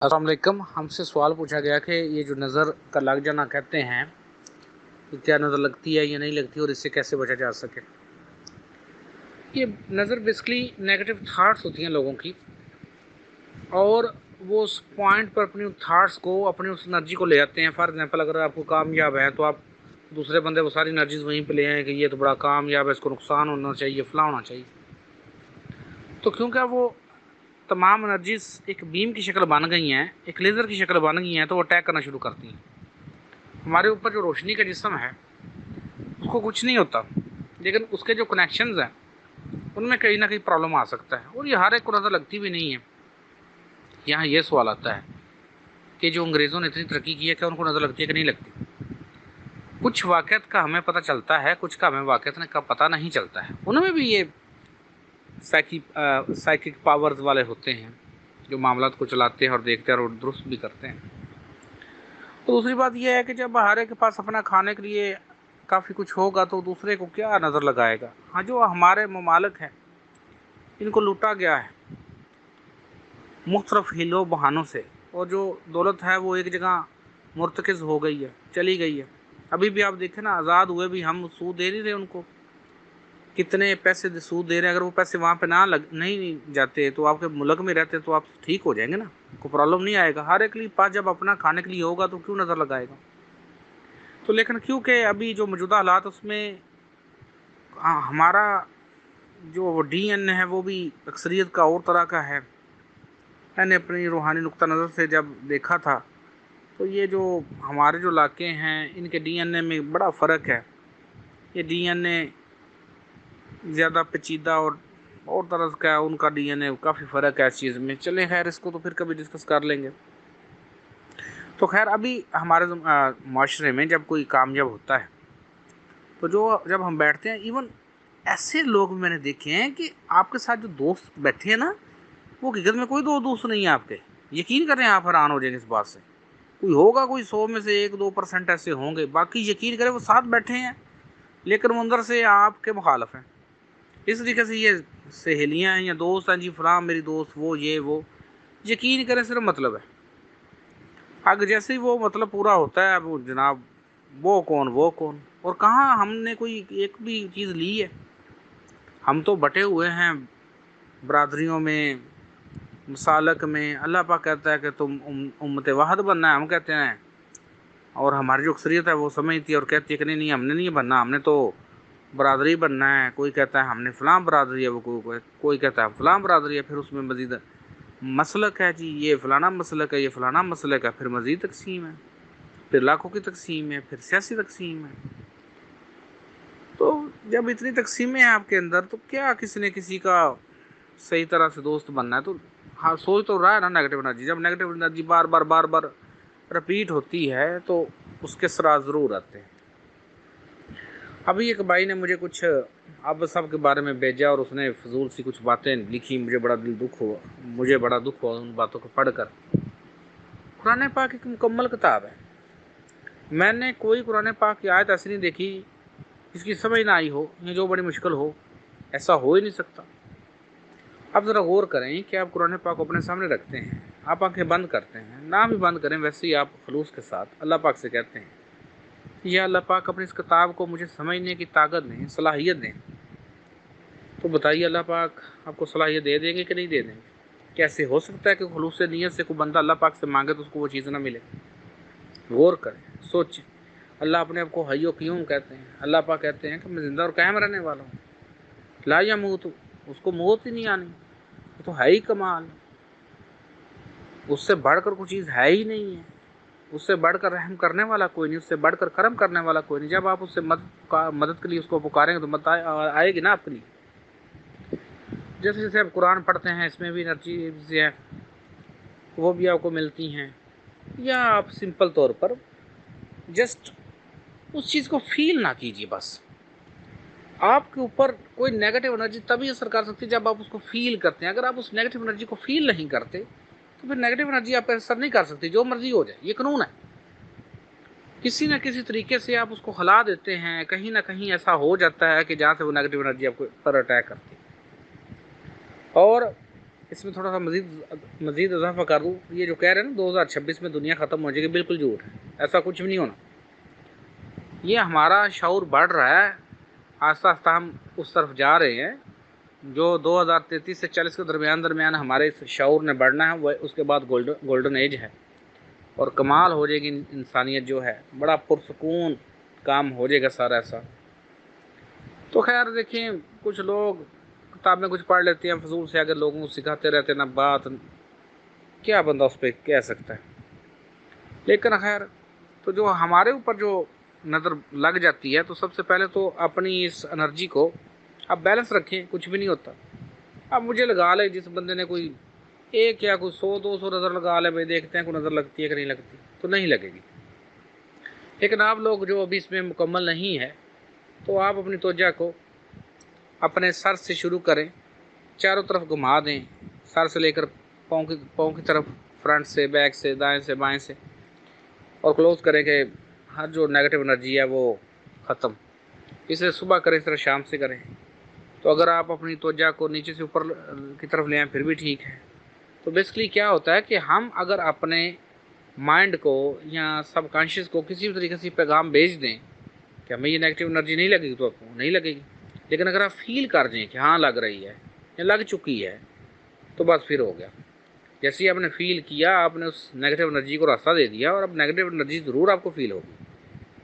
अस्सलाम वालेकुम। हमसे सवाल पूछा गया कि ये जो नज़र का लग जाना कहते हैं, कि क्या नज़र लगती है या नहीं लगती और इससे कैसे बचा जा सके। ये नज़र बेसिकली नेगेटिव थाट्स होती हैं लोगों की, और वो उस पॉइंट पर अपनी थाट्स को, अपनी उस एनर्जी को ले जाते हैं। फॉर एग्जांपल, अगर आपको कामयाब है तो आप दूसरे बंदे को सारी एनर्जीज वहीं पे ले आए कि ये तो बड़ा कामयाब है, इसको नुकसान होना चाहिए, फला होना चाहिए। तो क्योंकि वो तमाम एनर्जीज एक बीम की शक्ल बन गई हैं, एक लेज़र की शक्ल बन गई हैं, तो वो अटैक करना शुरू करती हैं। हमारे ऊपर जो रोशनी का जिस्म है उसको कुछ नहीं होता, लेकिन उसके जो कनेक्शंस हैं उनमें कहीं ना कहीं प्रॉब्लम आ सकता है, और ये हर एक को नज़र लगती भी नहीं है। यहाँ ये सवाल आता है कि जो अंग्रेज़ों ने इतनी तरक्की की है, क्या उनको नज़र लगती है कि नहीं लगती। कुछ वाक़यात का हमें पता चलता है, कुछ का हमें वाक़यात का पता नहीं चलता है। उनमें भी ये साइकिक पावर्स वाले होते हैं जो मामलात को चलाते हैं और देखते हैं और दुरुस्त भी करते हैं। तो दूसरी बात यह है कि जब हर एक के पास अपना खाने के लिए काफ़ी कुछ होगा तो दूसरे को क्या नज़र लगाएगा। हाँ, जो हमारे ममालिक हैं इनको लूटा गया है मुख्तलिफ हीलों बहानों से, और जो दौलत है वो एक जगह मुर्तकिज़ हो गई है, चली गई है। अभी भी आप देखें ना, आज़ाद हुए भी हम सूद दे नहीं रहे उनको, कितने पैसे सूद दे रहे हैं। अगर वो पैसे वहाँ पे नहीं जाते तो आपके मुल्क में रहते तो आप ठीक हो जाएंगे ना, कोई प्रॉब्लम नहीं आएगा। हर एक के पास जब अपना खाने के लिए होगा तो क्यों नज़र लगाएगा। तो लेकिन क्योंकि अभी जो मौजूदा हालात उसमें हमारा जो डीएनए है वो भी अक्सरियत का और तरह का है। मैंने अपनी रूहानी नुक्ता नज़र से जब देखा था तो ये जो हमारे जो इलाके हैं इनके डीएनए में बड़ा फ़र्क है। ये डीएनए ज़्यादा पेचीदा और तरह का है, उनका डीएनए काफ़ी फ़र्क है इस चीज़ में। चलें खैर, इसको तो फिर कभी डिस्कस कर लेंगे। तो खैर, अभी हमारे माशरे में जब कोई कामयाब होता है तो जब हम बैठते हैं, इवन ऐसे लोग मैंने देखे हैं कि आपके साथ जो दोस्त बैठे हैं ना, वो हकीकत में कोई दो दोस्त नहीं है आपके। यकीन करें, आप हैरान हो जाएंगे इस बात से। कोई होगा, कोई 100 में से 1-2% ऐसे होंगे, बाकी यकीन करें वो साथ बैठे हैं लेकिन वो अंदर से आपके मुखालफ हैं। इस तरीके से ये सहेलियां हैं या दोस्त हैं, जी फलां मेरी दोस्त, वो ये वो, यकीन करें सिर्फ मतलब है। अगर जैसे ही वो मतलब पूरा होता है, वो जनाब वो कौन और कहाँ हमने कोई एक भी चीज़ ली है। हम तो बटे हुए हैं बरादरियों में, मसालक में। अल्लाह पाक कहता है कि तुम उम्मत वाहद बनना है, हम कहते हैं, और हमारी जो अक्सरियत है वो समझती है और कहती है कि नहीं, हमने नहीं बनना, हमने तो बरादरी बनना है। कोई कहता है हमने फ़लाँ बरादरी है, वो कोई कहता है फ़लाँ बरादरी है। फिर उसमें मज़ीद मसलक है, जी ये फ़लाना मसलक है, ये फ़लाना मसलक है। फिर मज़ीद तकसीम है, फिर लाखों की तकसीम है, फिर सियासी तकसीम है। तो जब इतनी तकसीमें हैं आपके अंदर, तो क्या किसी ने किसी का सही तरह से दोस्त बनना है। तो हाँ, सोच तो रहा है ना नेगेटिव एनर्जी। जब नेगेटिव एनर्जी बार बार रिपीट होती है तो उसके असरा ज़रूर आते हैं। अभी एक भाई ने मुझे कुछ आप सब के बारे में भेजा और उसने फजूल सी कुछ बातें लिखी। मुझे बड़ा दुख हुआ उन बातों को पढ़कर। कुरान पाक एक मुकम्मल किताब है। मैंने कोई कुरान पाक की आयत ऐसी नहीं देखी जिसकी समझ ना आई हो या जो बड़ी मुश्किल हो। ऐसा हो ही नहीं सकता। आप ज़रा गौर करें कि आप कुरान पाक को अपने सामने रखते हैं, आप आंखें बंद करते हैं, ना भी बंद करें, वैसे ही आप खलूस के साथ अल्लाह पाक से कहते हैं, या अल्लाह पाक अपनी इस किताब को मुझे समझने की ताकत दें, सलाहियत दें। तो बताइए, अल्लाह पाक आपको सलाहियत दे देंगे कि नहीं दे देंगे। कैसे हो सकता है कि खलूस से नीयत से कोई बंदा अल्लाह पाक से मांगे तो उसको वो चीज़ ना मिले। गौर करें, सोचें। अल्लाह अपने आप को हय्यो क़य्यूम कहते हैं। अल्लाह पाक कहते हैं कि मैं ज़िंदा और कायम रहने वाला हूँ, ला यमूत, उसको मौत ही नहीं आनी। तो है ही कमाल, उससे बढ़कर कोई चीज़ है ही नहीं है। उससे बढ़कर रहम करने वाला कोई नहीं, उससे बढ़कर करम करने वाला कोई नहीं। जब आप उससे मदद के लिए उसको पुकारेंगे तो मदद आएगी ना आपके लिए। जैसे जैसे आप कुरान पढ़ते हैं, इसमें भी एनर्जी है, वो भी आपको मिलती हैं। या आप सिंपल तौर पर जस्ट उस चीज़ को फील ना कीजिए। बस आपके ऊपर कोई नेगेटिव एनर्जी तभी असर कर सकती है जब आप उसको फील करते हैं। अगर आप उस नेगेटिव एनर्जी को फील नहीं करते तो फिर नेगेटिव एनर्जी आप पर असर नहीं कर सकती, जो मर्जी हो जाए। ये कानून है। किसी न किसी तरीके से आप उसको हिला देते हैं, कहीं ना कहीं ऐसा हो जाता है कि जहाँ से वो नेगेटिव एनर्जी आपको पर अटैक करती है। और اس میں تھوڑا سا مزید اضافہ کر دوں، یہ جو کہہ رہے ہیں نا 2026 میں دنیا ختم ہو جائے گی، بالکل جھوٹ ہے، ایسا کچھ بھی نہیں ہونا۔ یہ ہمارا شعور بڑھ رہا ہے، آہستہ آہستہ ہم اس طرف جا رہے ہیں، جو 2033 سے 40 کے درمیان ہمارے اس شعور نے بڑھنا ہے، وہ اس کے بعد گولڈن ایج ہے، اور کمال ہو جائے گی انسانیت جو ہے، بڑا پرسکون کام ہو جائے گا سارا ایسا۔ تو خیر دیکھیں، کچھ لوگ کتابیں کچھ پڑھ لیتے ہیں فضول سے، اگر لوگوں کو سکھاتے رہتے نا بات، کیا بندہ اس پہ کہہ سکتا ہے۔ لیکن خیر، تو جو ہمارے اوپر جو نظر لگ جاتی ہے، تو سب سے پہلے تو اپنی اس انرجی کو آپ بیلنس رکھیں، کچھ بھی نہیں ہوتا۔ اب مجھے لگا لے جس بندے نے کوئی ایک یا کوئی 100-200 نظر لگا لے، بھائی دیکھتے ہیں کوئی نظر لگتی ہے کہ نہیں لگتی، تو نہیں لگے گی۔ لیکن آپ لوگ جو ابھی اس میں مکمل نہیں ہے، تو آپ اپنی توجہ کو اپنے سر سے شروع کریں، چاروں طرف گھما دیں، سر سے لے کر پاؤں کی طرف، فرنٹ سے، بیک سے، دائیں سے، بائیں سے، اور کلوز کریں کہ ہر جو نیگیٹو انرجی ہے وہ ختم۔ اسے صبح کریں، اس طرح شام سے کریں۔ تو اگر آپ اپنی توجہ کو نیچے سے اوپر کی طرف لے آئیں پھر بھی ٹھیک ہے۔ تو بیسکلی کیا ہوتا ہے کہ ہم اگر اپنے مائنڈ کو یا سب کانشیس کو کسی بھی طریقے سے پیغام بھیج دیں کہ ہمیں یہ نیگیٹو انرجی نہیں لگے گی، تو آپ کو نہیں لگے گی۔ لیکن اگر آپ فیل کر دیں کہ ہاں لگ رہی ہے یا لگ چکی ہے، تو بس پھر ہو گیا۔ جیسے ہی آپ نے فیل کیا، آپ نے اس نیگیٹو انرجی کو راستہ دے دیا، اور اب نیگیٹو انرجی ضرور آپ کو فیل ہوگی۔